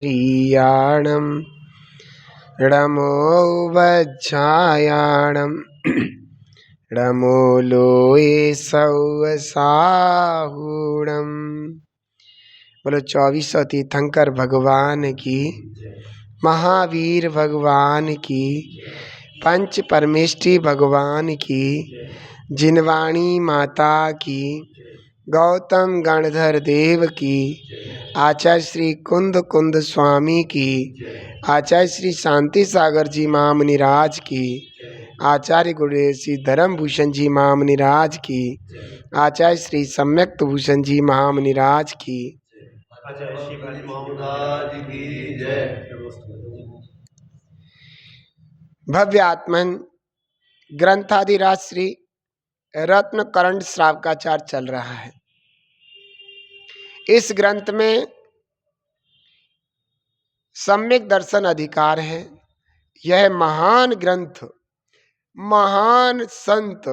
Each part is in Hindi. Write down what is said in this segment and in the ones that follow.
प्रियाणं रमोवज्झायाणं रमोलोये सौसाहूणम्। बोलो 2400 तीर्थंकर भगवान की, महावीर भगवान की, पंच परमेष्टि भगवान की, जिनवाणी माता की, गौतम गणधर देव की, आचार्य श्री कुंद कुंद स्वामी की, आचार्य श्री शांति सागर जी महामुनिराज की, आचार्य गुरुदेव श्री धर्मभूषण जी महामुनिराज की, आचार्य श्री सम्यक्त भूषण जी महामुनिराज की, आचार्य श्री भाली महाराज की जय। भव्य आत्मन ग्रंथाधिराज श्री रत्न करण श्रावकाचार चल रहा है। इस ग्रंथ में सम्यक दर्शन अधिकार है। यह महान ग्रंथ महान संत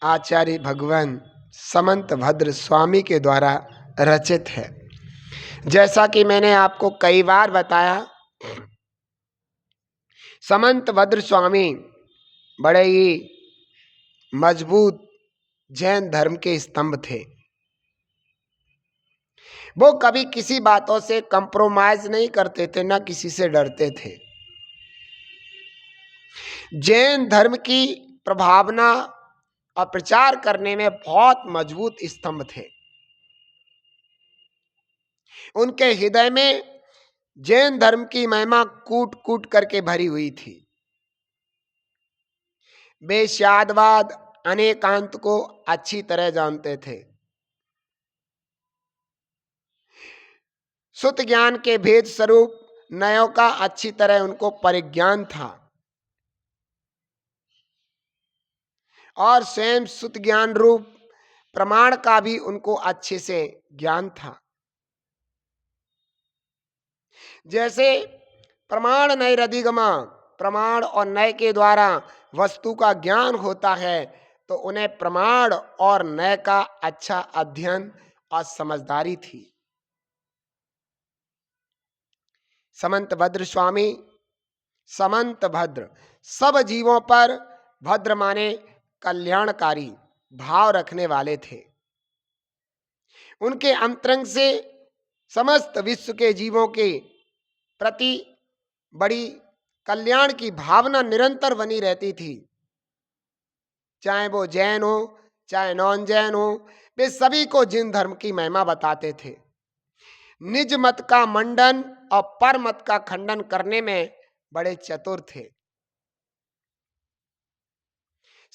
आचार्य भगवान समंत भद्र स्वामी के द्वारा रचित है। जैसा कि मैंने आपको कई बार बताया, समंत भद्र स्वामी बड़े ही मजबूत जैन धर्म के स्तंभ थे। वो कभी किसी बातों से कंप्रोमाइज नहीं करते थे, ना किसी से डरते थे। जैन धर्म की प्रभावना और प्रचार करने में बहुत मजबूत स्तंभ थे। उनके हृदय में जैन धर्म की महिमा कूट कूट करके भरी हुई थी। वे शादवाद अनेकांत को अच्छी तरह जानते थे। सुत ज्ञान के भेद स्वरूप नयों का अच्छी तरह उनको परिज्ञान था और स्वयं सुत ज्ञान रूप प्रमाण का भी उनको अच्छे से ज्ञान था। जैसे प्रमाण नय रधिगमा, प्रमाण और नय के द्वारा वस्तु का ज्ञान होता है, तो उन्हें प्रमाण और नय का अच्छा अध्ययन और समझदारी थी। समंत भद्र स्वामी, समंत भद्र सब जीवों पर भद्र माने कल्याणकारी भाव रखने वाले थे। उनके अंतरंग से समस्त विश्व के जीवों के प्रति बड़ी कल्याण की भावना निरंतर बनी रहती थी। चाहे वो जैन हो चाहे नॉन जैन हो, वे सभी को जिन धर्म की महिमा बताते थे। निज मत का मंडन और पर मत का खंडन करने में बड़े चतुर थे।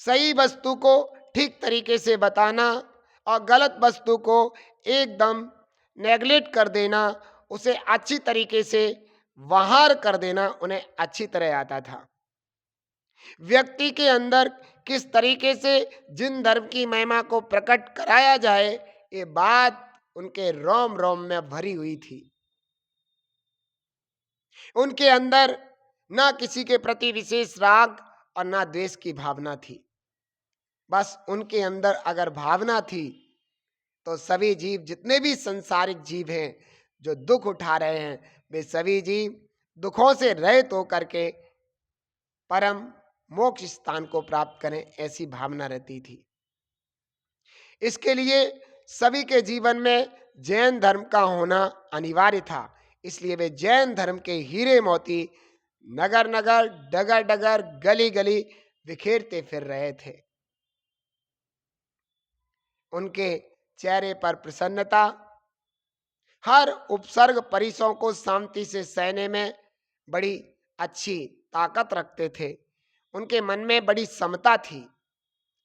सही वस्तु को ठीक तरीके से बताना और गलत वस्तु को एकदम नेगलेक्ट कर देना, उसे अच्छी तरीके से बाहर कर देना उन्हें अच्छी तरह आता था। व्यक्ति के अंदर किस तरीके से जिन धर्म की महिमा को प्रकट कराया जाए, ये बात उनके रोम रोम में भरी हुई थी। उनके अंदर ना किसी के प्रति विशेष राग और ना द्वेष की भावना थी। बस उनके अंदर अगर भावना थी तो सभी जीव, जितने भी संसारिक जीव हैं जो दुख उठा रहे हैं, वे सभी जीव दुखों से रहित होकर के परम मोक्ष स्थान को प्राप्त करें, ऐसी भावना रहती थी। इसके लिए सभी के जीवन में जैन धर्म का होना अनिवार्य था। इसलिए वे जैन धर्म के हीरे मोती नगर नगर, डगर डगर, गली गली बिखेरते फिर रहे थे। उनके चेहरे पर प्रसन्नता, हर उपसर्ग परिसों को शांति से सहने में बड़ी अच्छी ताकत रखते थे। उनके मन में बड़ी समता थी।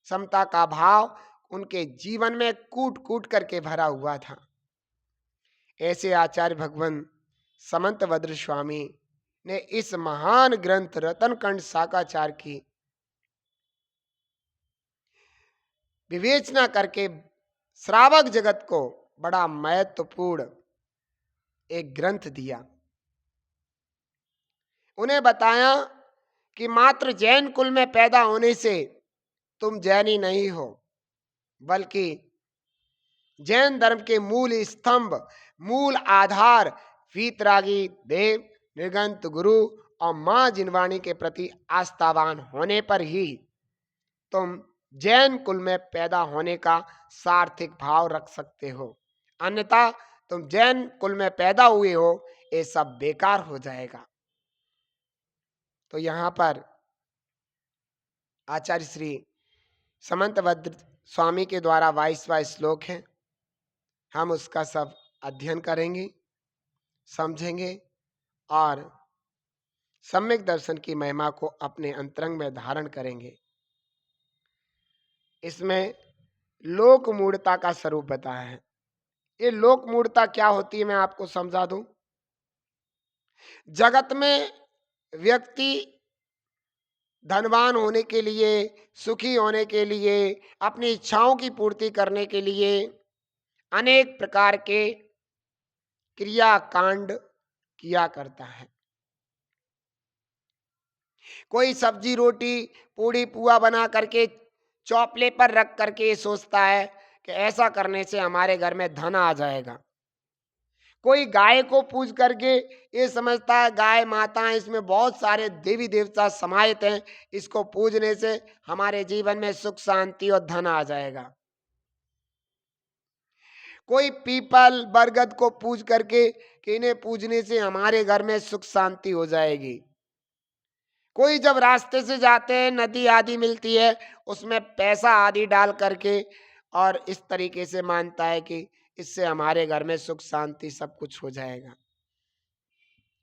समता का भाव उनके जीवन में कूट कूट करके भरा हुआ था। ऐसे आचार्य भगवान समंत भद्र स्वामी ने इस महान ग्रंथ रत्नकंड शाकाचार की विवेचना करके श्रावक जगत को बड़ा महत्वपूर्ण एक ग्रंथ दिया। उन्हें बताया कि मात्र जैन कुल में पैदा होने से तुम जैनी नहीं हो, बल्कि जैन धर्म के मूल स्तंभ, मूल आधार वीतरागी देव निर्गंत गुरु और मां जिनवाणी के प्रति आस्थावान होने पर ही तुम जैन कुल में पैदा होने का सार्थक भाव रख सकते हो, अन्यथा तुम जैन कुल में पैदा हुए हो ये सब बेकार हो जाएगा। तो यहाँ पर आचार्य श्री समंतभद्र स्वामी के द्वारा 22वां श्लोक है, हम उसका सब अध्ययन करेंगे, समझेंगे और सम्यक दर्शन की महिमा को अपने अंतरंग में धारण करेंगे। इसमें लोक मूढ़ता का स्वरूप बताया है। ये लोक मूढ़ता क्या होती है मैं आपको समझा दूं। जगत में व्यक्ति धनवान होने के लिए, सुखी होने के लिए, अपनी इच्छाओं की पूर्ति करने के लिए अनेक प्रकार के क्रियाकांड किया करता है। कोई सब्जी रोटी पूड़ी पुआ बना करके चौपले पर रख करके ये सोचता है कि ऐसा करने से हमारे घर में धन आ जाएगा। कोई गाय को पूज करके ये समझता है गाय माता है, इसमें बहुत सारे देवी देवता समाहित हैं, इसको पूजने से हमारे जीवन में सुख शांति और धन आ जाएगा। कोई पीपल बरगद को पूज करके कि इन्हें पूजने से हमारे घर में सुख शांति हो जाएगी। कोई जब रास्ते से जाते हैं नदी आदि मिलती है उसमें पैसा आदि डाल करके और इस तरीके से मानता है कि इससे हमारे घर में सुख शांति सब कुछ हो जाएगा।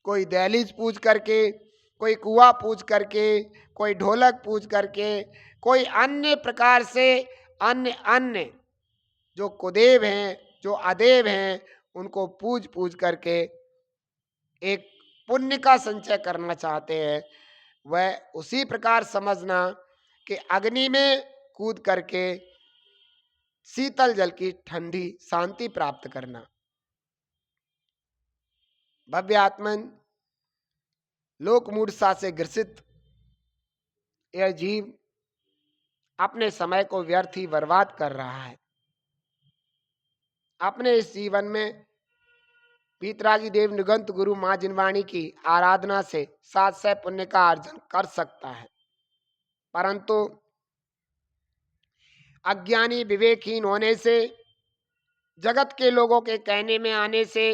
कोई दहलीज पूज करके, कोई कुआं पूज करके, कोई ढोलक पूज करके, कोई अन्य प्रकार से अन्य अन्य जो कुदेव हैं, जो अदेव हैं, उनको पूज पूज करके एक पुण्य का संचय करना चाहते हैं। वह उसी प्रकार समझना कि अग्नि में कूद करके शीतल जल की ठंडी शांति प्राप्त करना। भव्य आत्मन लोक मूढ़ता से ग्रसित यह जीव अपने समय को व्यर्थ ही बर्बाद कर रहा है। अपने इस जीवन में वीतरागी देव निगंत गुरु मां जिनवाणी की आराधना से 700 पुण्य का अर्जन कर सकता है, परंतु अज्ञानी विवेकहीन होने से, जगत के लोगों के कहने में आने से,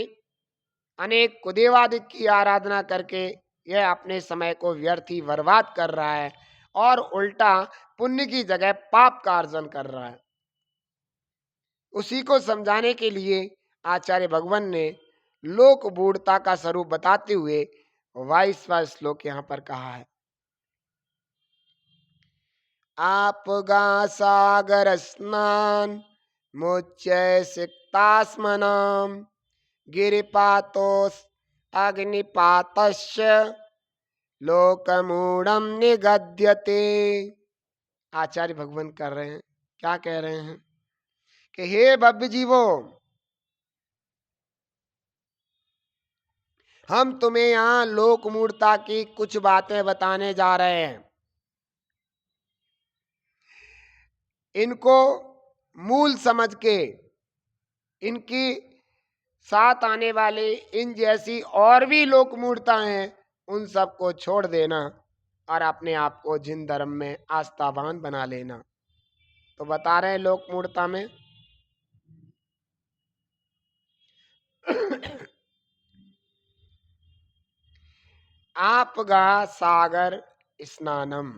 अनेक कुदेवादिक की आराधना करके यह अपने समय को व्यर्थ ही बर्बाद कर रहा है और उल्टा पुण्य की जगह पाप का अर्जन कर रहा है। उसी को समझाने के लिए आचार्य भगवान ने लोक मूढ़ता का स्वरूप बताते हुए 22वां श्लोक यहाँ पर कहा है। आप गा सागर स्नान मुच्य सिक्तास्मनाम गिरिपातोस अग्निपातस्य लोकमूढ़म निगद्यते। आचार्य भगवान कर रहे हैं, क्या कह रहे हैं कि हे भव्य जीवो, हम तुम्हें यहां लोक मूढ़ता की कुछ बातें बताने जा रहे हैं। इनको मूल समझ के इनकी साथ आने वाले इन जैसी और भी लोक मूढ़ता हैं उन सबको छोड़ देना और अपने आप को जिन धर्म में आस्थावान बना लेना। तो बता रहे हैं लोक मूढ़ता में आप गा सागर स्नानम,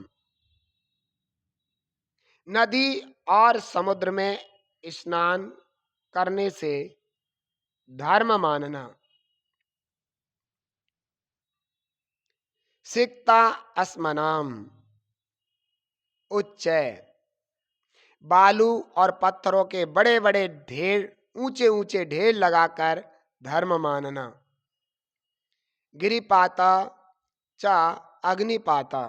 नदी और समुद्र में स्नान करने से धर्म मानना, सिक्ता अस्मनाम उच्च, बालू और पत्थरों के बड़े बड़े ढेर, ऊंचे ऊंचे ढेर लगाकर धर्म मानना, गिरिपाता चा अग्निपाता,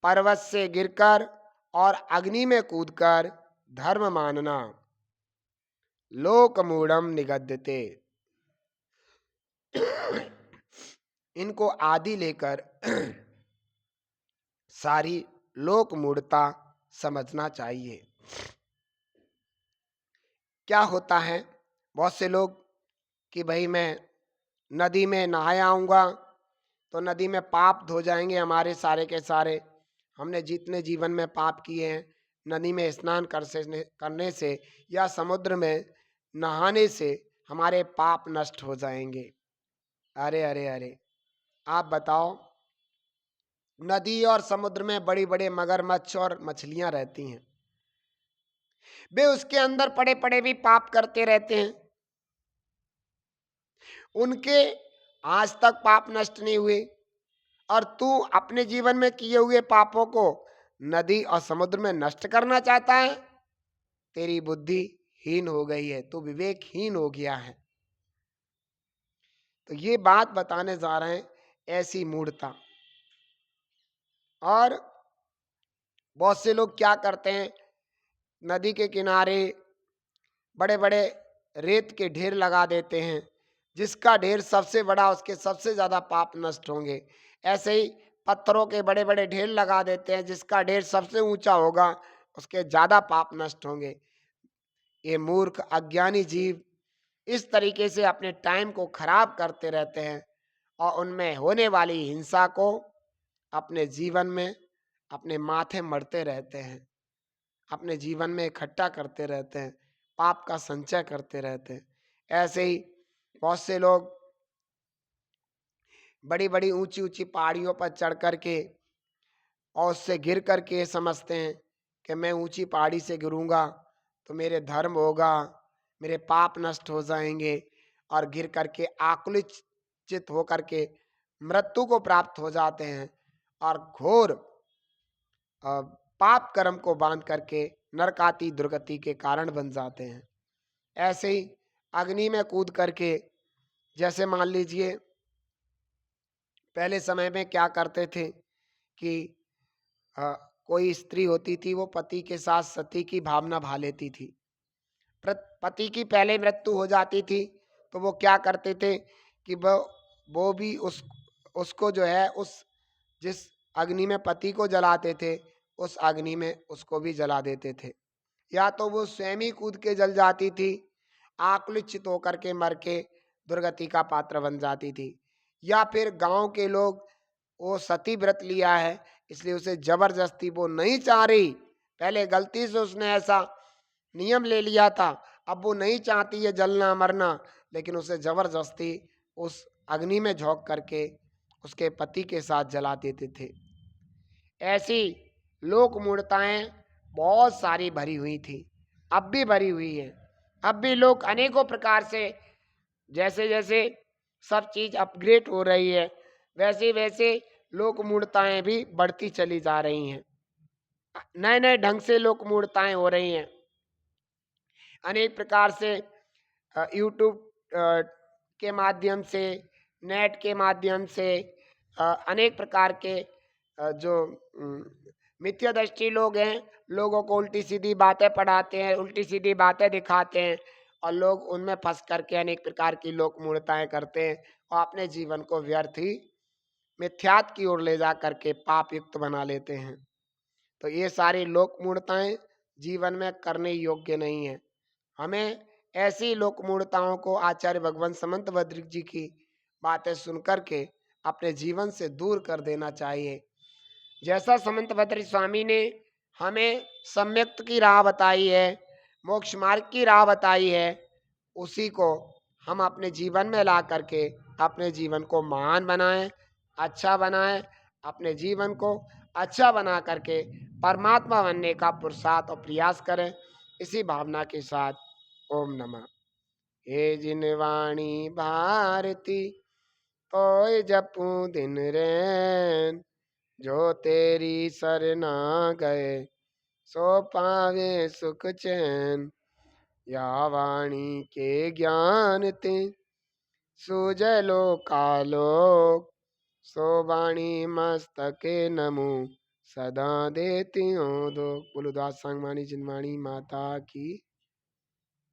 पर्वत से गिरकर और अग्नि में कूदकर धर्म मानना, लोक मूढ़म निगद्यते। इनको आदि लेकर सारी लोक मूढ़ता समझना चाहिए। क्या होता है बहुत से लोग कि भाई मैं नदी में नहाए आऊँगा तो नदी में पाप धो जाएंगे हमारे सारे के सारे। हमने जितने जीवन में पाप किए हैं, नदी में स्नान करने से या समुद्र में नहाने से हमारे पाप नष्ट हो जाएंगे। अरे अरे अरे, आप बताओ, नदी और समुद्र में बड़ी बड़े मगरमच्छ और मछलियां रहती हैं, वे उसके अंदर पड़े पड़े भी पाप करते रहते हैं। उनके आज तक पाप नष्ट नहीं हुए, और तू अपने जीवन में किए हुए पापों को नदी और समुद्र में नष्ट करना चाहता है। तेरी बुद्धि हीन हो गई है, तू विवेकहीन हो गया है। तो ये बात बताने जा रहे हैं, ऐसी मूढ़ता। और बहुत से लोग क्या करते हैं, नदी के किनारे बड़े बड़े रेत के ढेर लगा देते हैं, जिसका ढेर सबसे बड़ा उसके सबसे ज्यादा पाप नष्ट होंगे। ऐसे ही पत्थरों के बड़े बड़े ढेर लगा देते हैं, जिसका ढेर सबसे ऊंचा होगा उसके ज्यादा पाप नष्ट होंगे। ये मूर्ख अज्ञानी जीव इस तरीके से अपने टाइम को खराब करते रहते हैं और उनमें होने वाली हिंसा को अपने जीवन में अपने माथे मढ़ते रहते हैं, अपने जीवन में इकट्ठा करते रहते हैं, पाप का संचय करते रहते हैं। ऐसे ही बहुत से लोग बड़ी बड़ी ऊंची ऊंची पहाड़ियों पर चढ़ करके और उससे गिर करके ये समझते हैं कि मैं ऊंची पहाड़ी से गिरूंगा तो मेरे धर्म होगा, मेरे पाप नष्ट हो जाएंगे, और गिर करके आकुलित होकर के मृत्यु को प्राप्त हो जाते हैं और घोर पाप कर्म को बांध करके नरकाती दुर्गति के कारण बन जाते हैं। ऐसे ही अग्नि में कूद करके, जैसे मान लीजिए पहले समय में क्या करते थे कि कोई स्त्री होती थी, वो पति के साथ सती की भावना भा लेती थी। पति की पहले मृत्यु हो जाती थी तो वो क्या करते थे कि वो भी उसको जो है उस जिस अग्नि में पति को जलाते थे उस अग्नि में उसको भी जला देते थे, या तो वो स्वयं ही कूद के जल जाती थी, आकुलित होकर के मर के दुर्गति का पात्र बन जाती थी। या फिर गांव के लोग, वो सती व्रत लिया है इसलिए उसे जबरदस्ती, वो नहीं चाह रही, पहले गलती से उसने ऐसा नियम ले लिया था, अब वो नहीं चाहती है जलना मरना, लेकिन उसे जबरदस्ती उस अग्नि में झोंक करके उसके पति के साथ जला देते थे। ऐसी लोक मूढ़ताएं बहुत सारी भरी हुई थी, अब भी भरी हुई है। अब भी लोग अनेकों प्रकार से, जैसे जैसे सब चीज अपग्रेड हो रही है वैसे वैसे लोक मूढ़ताएं भी बढ़ती चली जा रही हैं। नए नए ढंग से लोक मूढ़ताएं हो रही हैं। अनेक प्रकार से यूट्यूब के माध्यम से, नेट के माध्यम से अनेक प्रकार के जो मिथ्या दृष्टि लोग हैं, लोगों को उल्टी सीधी बातें पढ़ाते हैं, उल्टी सीधी बातें दिखाते हैं, और लोग उनमें फंस करके अनेक प्रकार की लोक मूढ़ताएं करते हैं और अपने जीवन को व्यर्थ ही मिथ्यात की ओर ले जा करके पाप युक्त बना लेते हैं। तो ये सारी लोक मूढ़ताएं जीवन में करने योग्य नहीं है। हमें ऐसी लोक मूढ़ताओं को आचार्य भगवान समंत भद्रिक जी की बातें सुनकर के अपने जीवन से दूर कर देना चाहिए। जैसा समंत भद्रिक स्वामी ने हमें सम्यक्त की राह बताई है, मोक्ष मार्ग की राह बताई है, उसी को हम अपने जीवन में ला करके अपने जीवन को महान बनाएं, अच्छा बनाएं, अपने जीवन को अच्छा बना करके परमात्मा बनने का पुरुषार्थ और प्रयास करें। इसी भावना के साथ ओम नमः। हे जिन वाणी भारती ओय जपू दिन रैन, जो तेरी सरना गए सो पावे सुख चैन। या वाणी के ज्ञान ते सूझे लो कालो, सो वाणी मस्तके नमो सदा देती हूँ दो। बोलो दास सांगवाणी जिनवाणी माता की।